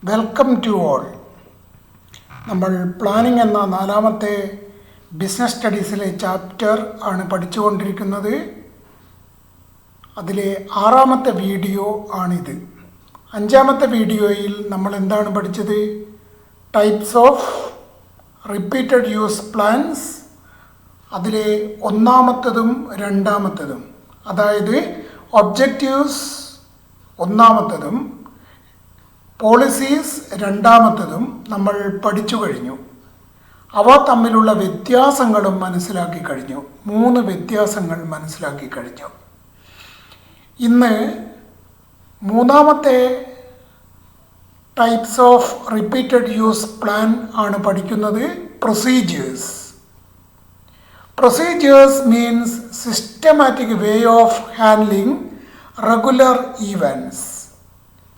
Welcome to all. നമ്മൾ planning എന്ന നാലാമത്തെ ബിസിനസ് സ്റ്റഡീസിലെ ചാപ്റ്റർ ആണ് പഠിച്ചുകൊണ്ടിരിക്കുന്നത്. അതിലെ ആറാമത്തെ വീഡിയോ ആണിത്. അഞ്ചാമത്തെ വീഡിയോയിൽ നമ്മൾ എന്താണ് പഠിച്ചത്? Types of repeated use plans. അതിലെ ഒന്നാമത്തതും രണ്ടാമത്തതും, അതായത് ഒബ്ജക്റ്റീവ്സ് ഒന്നാമത്തതും പോളിസീസ് രണ്ടാമത്തതും നമ്മൾ പഠിച്ചു കഴിഞ്ഞു. അവ തമ്മിലുള്ള വ്യത്യാസങ്ങളും മനസ്സിലാക്കി കഴിഞ്ഞു. 3 വ്യത്യാസങ്ങൾ മനസ്സിലാക്കി കഴിഞ്ഞു. ഇന്ന് മൂന്നാമത്തെ types of repeated use plan ആണ് പഠിക്കുന്നത്. Procedures. Procedures means systematic way of handling regular events.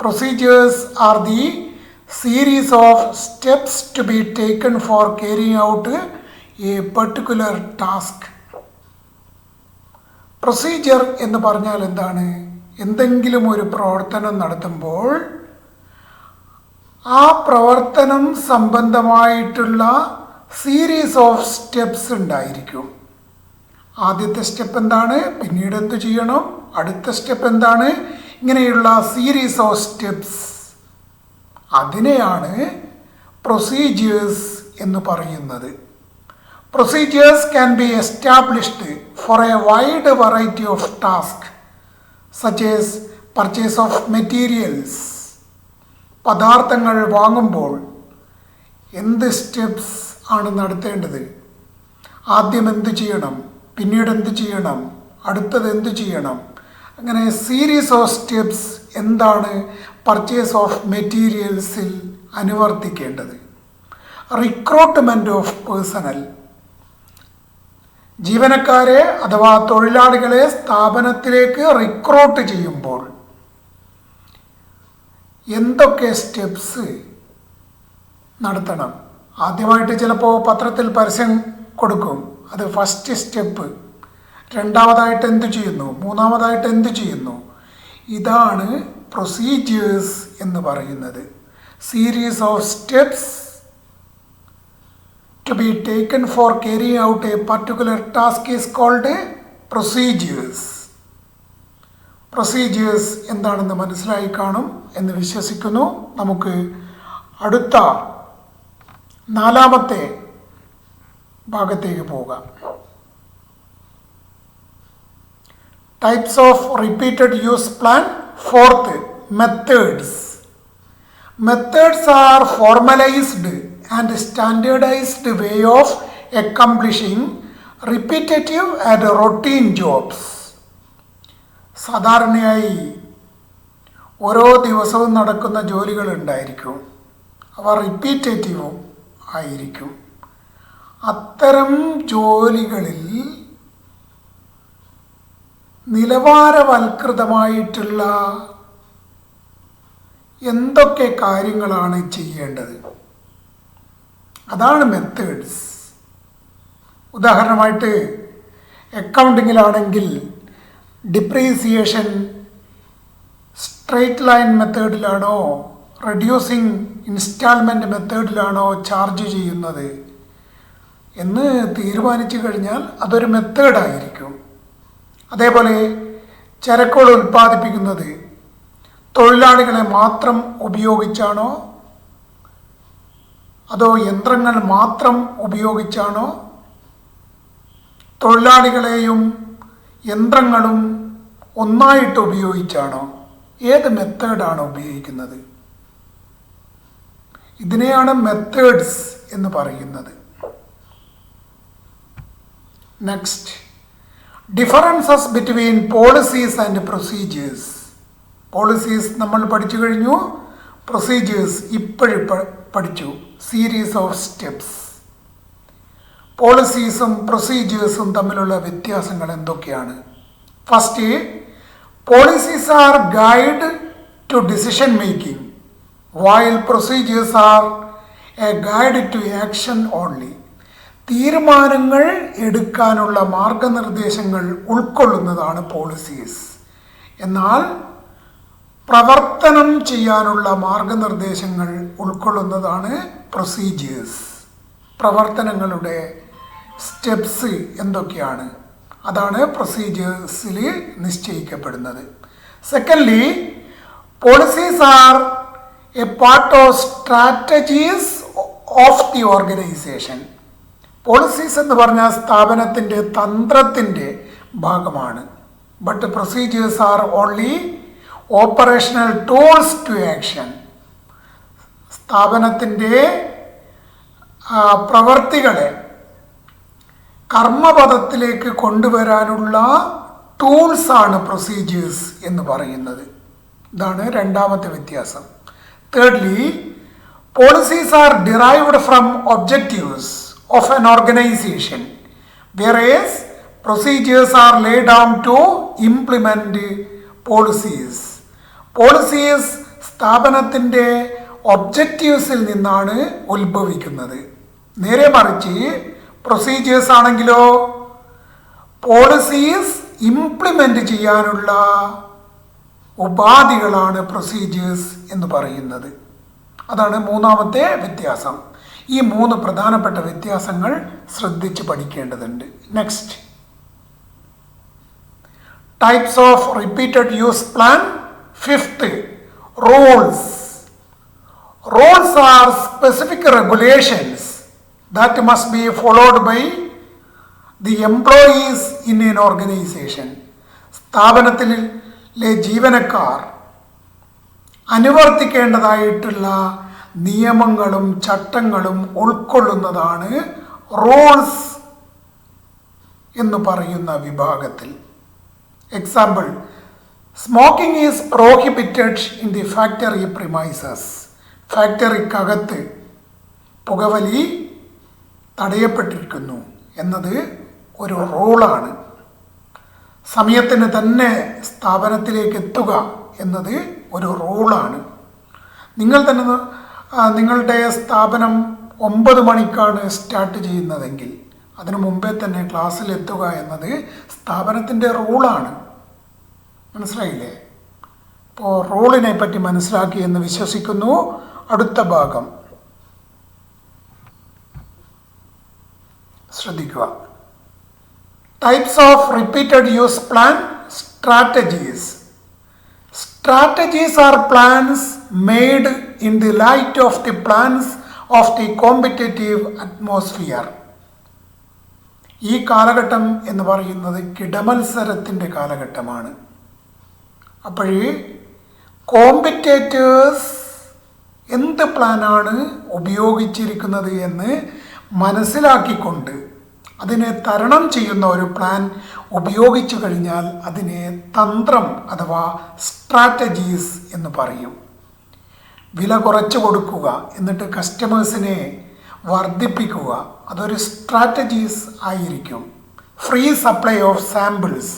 Procedures are the series of steps to be taken for carrying out a particular task. Procedure എന്ന് പറഞ്ഞാൽ എന്താണ്? എന്തെങ്കിലും ഒരു പ്രവർത്തനം നടത്തുമ്പോൾ ആ പ്രവർത്തനം സംബന്ധമായിട്ടുള്ള സീരീസ് ഓഫ് സ്റ്റെപ്സ് ഉണ്ടായിരിക്കും. ആദ്യത്തെ സ്റ്റെപ്പ് എന്താണ്, പിന്നീട് എന്ത് ചെയ്യണം, അടുത്ത സ്റ്റെപ്പ് എന്താണ്, ഇങ്ങനെയുള്ള സീരീസ് ഓഫ് സ്റ്റെപ്സ്, അതിനെയാണ് പ്രൊസീജിയേഴ്സ് എന്ന് പറയുന്നത്. Procedures can be established four A wide variety of task such as purchase of materials. പദാർത്ഥങ്ങൾ വാങ്ങുമ്പോൾ എന്ത് സ്റ്റെപ്സ് ആണ് നടത്തേണ്ടത്? ആദ്യം എന്ത് ചെയ്യണം, പിന്നീട് എന്ത് ചെയ്യണം, അടുത്തത് എന്ത് ചെയ്യണം, അങ്ങനെ സീരീസ് ഓഫ് സ്റ്റെപ്സ് എന്താണ് പർച്ചേസ് ഓഫ് മെറ്റീരിയൽസിൽ അനുവർത്തിക്കേണ്ടത്. Recruitment of personnel. ജീവനക്കാരെ അഥവാ തൊഴിലാളികളെ സ്ഥാപനത്തിലേക്ക് റിക്രൂട്ട് ചെയ്യുമ്പോൾ എന്തൊക്കെ സ്റ്റെപ്സ് നടത്തണം? ആദ്യമായിട്ട് ചിലപ്പോൾ പത്രത്തിൽ പരസ്യം കൊടുക്കും, അത് ഫസ്റ്റ് സ്റ്റെപ്പ്. രണ്ടാമതായിട്ട് എന്ത് ചെയ്യുന്നു, മൂന്നാമതായിട്ട് എന്ത് ചെയ്യുന്നു? ഇതാണ് പ്രൊസീജിയേഴ്സ് എന്ന് പറയുന്നത്. Series of steps to be taken for carrying out a particular task is called procedures. Procedures എന്താണെന്ന് മനസ്സിലായി കാണും എന്ന് വിശ്വസിക്കുന്നു. നമുക്ക് അടുത്ത നാലാമത്തെ ഭാഗത്തേക്ക് പോകാം. Types of repeated use plan. Fourth, methods. Methods are formalised and standardised way of accomplishing repetitive and routine jobs. സാധാരണയായി ഓരോ ദിവസവും നടക്കുന്ന ജോലികൾ ഉണ്ടായിരിക്കും, അവ റിപ്പീറ്റേറ്റീവും ആയിരിക്കും. അത്തരം ജോലികളിൽ നിലവാരവൽകൃതമായിട്ടുള്ള എന്തൊക്കെ കാര്യങ്ങളാണ് ചെയ്യേണ്ടത്? അതാണ് മെത്തേഡ്സ്. ഉദാഹരണമായിട്ട് അക്കൗണ്ടിങ്ങിലാണെങ്കിൽ ഡിപ്രീസിയേഷൻ സ്ട്രെയിറ്റ് ലൈൻ മെത്തേഡിലാണോ റെഡ്യൂസിങ് ഇൻസ്റ്റാൾമെൻറ്റ് മെത്തേഡിലാണോ ചാർജ് ചെയ്യുന്നത് എന്ന് തീരുമാനിച്ചു കഴിഞ്ഞാൽ അതൊരു മെത്തേഡായിരിക്കും. അതേപോലെ ചരക്കുകൾ ഉൽപ്പാദിപ്പിക്കുന്നത് തൊഴിലാളികളെ മാത്രം ഉപയോഗിച്ചാണോ അതോ യന്ത്രങ്ങൾ മാത്രം ഉപയോഗിച്ചാണോ, തൊഴിലാളികളെയും യന്ത്രങ്ങളും ഒന്നായിട്ട് ഉപയോഗിച്ചാണോ, ഏത് മെത്തേഡാണ് ഉപയോഗിക്കുന്നത്? ഇതിനെയാണ് മെത്തേഡ്സ് എന്ന് പറയുന്നത്. Next, differences between policies and procedures. Policies നമ്മൾ പഠിച്ചു കഴിഞ്ഞു, പ്രൊസീജിയേഴ്സ് ഇപ്പോഴും പഠിച്ചു. Series of steps. പോളിസീസും പ്രൊസീജിയേഴ്സും തമ്മിലുള്ള വ്യത്യാസങ്ങൾ എന്തൊക്കെയാണ്? First, policies are guide to decision making while procedures are a guide to action only. തീരുമാനങ്ങൾ എടുക്കാനുള്ള മാർഗനിർദ്ദേശങ്ങൾ ഉൾക്കൊള്ളുന്നതാണ് പോളിസീസ്. എന്നാൽ പ്രവർത്തനം ചെയ്യാനുള്ള മാർഗനിർദ്ദേശങ്ങൾ ഉൾക്കൊള്ളുന്നതാണ് പ്രൊസീജിയേഴ്സ്. പ്രവർത്തനങ്ങളുടെ സ്റ്റെപ്സ് എന്തൊക്കെയാണ്, അതാണ് പ്രൊസീജിയേഴ്സിൽ നിശ്ചയിക്കപ്പെടുന്നത്. Secondly, policies are a part of strategies of the organisation. Policies എന്ന് പറഞ്ഞാൽ സ്ഥാപനത്തിൻ്റെ തന്ത്രത്തിൻ്റെ ഭാഗമാണ്. But procedures are only operational tools to action. സ്ഥാപനത്തിൻ്റെ പ്രവർത്തികളെ കർമ്മപദത്തിലേക്ക് കൊണ്ടുവരാനുള്ള ടൂൾസാണ് പ്രൊസീജിയേഴ്സ് എന്ന് പറയുന്നത്. ഇതാണ് രണ്ടാമത്തെ വ്യത്യാസം. Thirdly, policies are derived from objectives of an organisation, whereas procedures are laid down to implement policies. Policies സ്ഥാപനത്തിൻ്റെ ഒബ്ജക്റ്റീവ്സിൽ നിന്നാണ് ഉത്ഭവിക്കുന്നത്. നേരെ മറിച്ച് പ്രൊസീജിയേഴ്സ് ആണെങ്കിലോ പോളിസീസ് ഇംപ്ലിമെൻ്റ് ചെയ്യാനുള്ള ഉപാധികളാണ് പ്രൊസീജിയേഴ്സ് എന്ന് പറയുന്നത്. അതാണ് മൂന്നാമത്തെ വ്യത്യാസം. ഈ മൂന്ന് പ്രധാനപ്പെട്ട വ്യത്യാസങ്ങൾ ശ്രദ്ധിച്ച് പഠിക്കേണ്ടതുണ്ട്. Next, types of repeated use plan. Fifth, rules. Rules are specific regulations that must be followed by the employees in an organization. സ്ഥാപനത്തിലെ ജീവനക്കാർ അനുവർത്തിക്കേണ്ടതായിട്ടുള്ള നിയമങ്ങളും ചട്ടങ്ങളും ഉൾക്കൊള്ളുന്നതാണ് റൂൾസ് എന്ന് പറയുന്ന വിഭാഗത്തിൽ. Example, smoking is prohibited in the factory premises. ഫാക്ടറിക്കകത്ത് പുകവലി തടയപ്പെട്ടിരിക്കുന്നു എന്നത് ഒരു റൂളാണ്. സമയത്തിന് തന്നെ സ്ഥാപനത്തിലേക്ക് എത്തുക എന്നത് ഒരു റൂളാണ്. നിങ്ങൾ തന്നെ നിങ്ങളുടെ സ്ഥാപനം 9 മണിക്കാണ് സ്റ്റാർട്ട് ചെയ്യുന്നതെങ്കിൽ അതിനു മുമ്പേ തന്നെ ക്ലാസ്സിലെത്തുക എന്നത് സ്ഥാപനത്തിൻ്റെ റൂളാണ്. മനസ്സിലായില്ലേ? അപ്പോൾ റൂളിനെ പറ്റി മനസ്സിലാക്കി എന്ന് വിശ്വസിക്കുന്നു. അടുത്ത ഭാഗം ശ്രദ്ധിക്കുക. Types of repeated use plan. Strategies. Strategies are plans made in the light of the plans of the competitive atmosphere. ഈ കാലഘട്ടം എന്ന് പറയുന്നത് കിടമത്സരത്തിൻ്റെ കാലഘട്ടമാണ്. അപ്പോഴേ കോമ്പറ്റേറ്റേഴ്സ് എന്ത് പ്ലാനാണ് ഉപയോഗിച്ചിരിക്കുന്നത് എന്ന് മനസ്സിലാക്കിക്കൊണ്ട് അതിനെ തരണം ചെയ്യുന്ന ഒരു പ്ലാൻ ഉപയോഗിച്ചു കഴിഞ്ഞാൽ അതിനെ തന്ത്രം അഥവാ സ്ട്രാറ്റജീസ് എന്ന് പറയും. വില കുറച്ച് കൊടുക്കുക, എന്നിട്ട് കസ്റ്റമേഴ്സിനെ വർദ്ധിപ്പിക്കുക, അതൊരു സ്ട്രാറ്റജീസ് ആയിരിക്കും. ഫ്രീ സപ്ലൈ ഓഫ് സാമ്പിൾസ്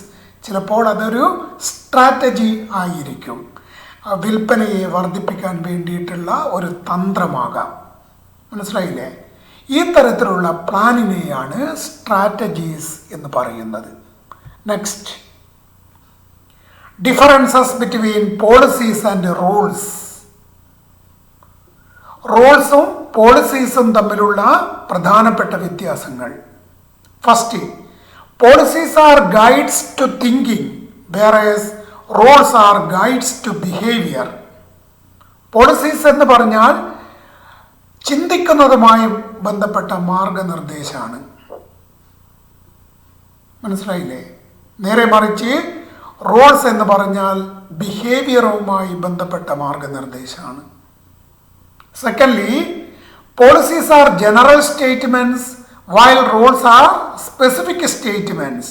ചിലപ്പോൾ അതൊരു സ്ട്രാറ്റജി ആയിരിക്കും. വിൽപ്പനയെ വർദ്ധിപ്പിക്കാൻ വേണ്ടിയിട്ടുള്ള ഒരു തന്ത്രമാകാം. മനസ്സിലായില്ലേ? ഈ തരത്തിലുള്ള പ്ലാനിനെയാണ് സ്ട്രാറ്റജീസ് എന്ന് പറയുന്നത്. Next, differences between policies and rules. റൂൾസും പോളിസീസും തമ്മിലുള്ള പ്രധാനപ്പെട്ട വ്യത്യാസങ്ങൾ. First, policies are guides to thinking, whereas rules are guides to behaviour. Policies എന്ന് പറഞ്ഞാൽ ചിന്തിക്കുന്നതുമായി ബന്ധപ്പെട്ട മാർഗനിർദ്ദേശമാണ്. മനസ്സിലായില്ലേ? നേരെ മറിച്ച് റൂൾസ് എന്ന് പറഞ്ഞാൽ ബിഹേവിയറുമായി ബന്ധപ്പെട്ട മാർഗനിർദ്ദേശമാണ്. Secondly, policies are general statements while rules are specific statements.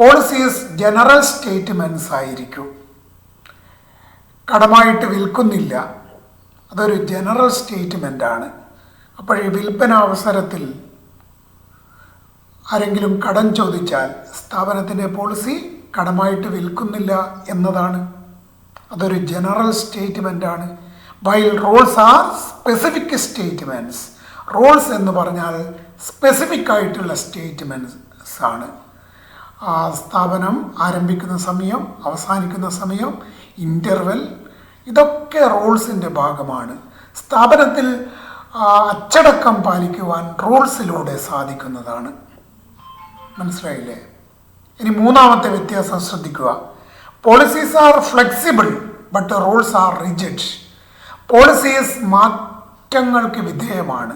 Policies general statements ആയിരിക്കും. കടമായിട്ട് വിൽക്കുന്നില്ല, അതൊരു ജനറൽ സ്റ്റേറ്റ്മെൻ്റ് ആണ്. അപ്പോഴേ വിൽപ്പന അവസരത്തിൽ ആരെങ്കിലും കടം ചോദിച്ചാൽ സ്ഥാപനത്തിൻ്റെ പോളിസി കടമായിട്ട് വിൽക്കുന്നില്ല എന്നതാണ്. അതൊരു ജനറൽ സ്റ്റേറ്റ്മെൻ്റ് ആണ്. While rules R specific statements. Rules എന്ന് പറഞ്ഞാൽ സ്പെസിഫിക് ആയിട്ടുള്ള സ്റ്റേറ്റ്മെൻറ്റ്സ് ആണ്. സ്ഥാപനം ആരംഭിക്കുന്ന സമയം, അവസാനിക്കുന്ന സമയം, ഇൻ്റർവെൽ, ഇതൊക്കെ റൂൾസിൻ്റെ ഭാഗമാണ്. സ്ഥാപനത്തിൽ അച്ചടക്കം പാലിക്കുവാൻ റൂൾസിലൂടെ സാധിക്കുന്നതാണ്. മനസ്സിലായില്ലേ? ഇനി മൂന്നാമത്തെ വ്യത്യാസം ശ്രദ്ധിക്കുക. Policies R flexible but rules R rigid. Policies മാറ്റങ്ങൾക്ക് വിധേയമാണ്,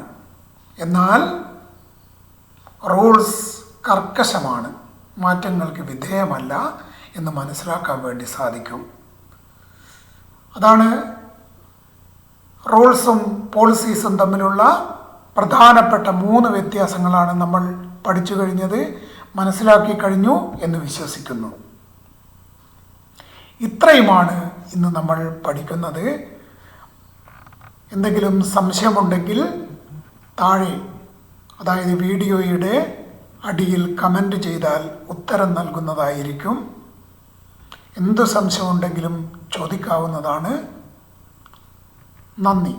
എന്നാൽ റൂൾസ് കർക്കശമാണ്, മാറ്റങ്ങൾക്ക് വിധേയമല്ല എന്ന് മനസ്സിലാക്കാൻ വേണ്ടി സാധിക്കും. അതാണ് റൂൾസും പോളിസീസും തമ്മിലുള്ള പ്രധാനപ്പെട്ട 3 വ്യത്യാസങ്ങളാണ് നമ്മൾ പഠിച്ചു കഴിഞ്ഞത്, മനസ്സിലാക്കി കഴിഞ്ഞു എന്ന് വിശ്വസിക്കുന്നു. ഇത്രയുമാണ് ഇന്ന് നമ്മൾ പഠിക്കുന്നത്. എന്തെങ്കിലും സംശയമുണ്ടെങ്കിൽ താഴെ, അതായത് വീഡിയോയുടെ അടിയിൽ കമൻറ്റ് ചെയ്താൽ ഉത്തരം നൽകുന്നതായിരിക്കും. എന്തു സംശയമുണ്ടെങ്കിലും ചോദിക്കാവുന്നതാണ്. നന്ദി.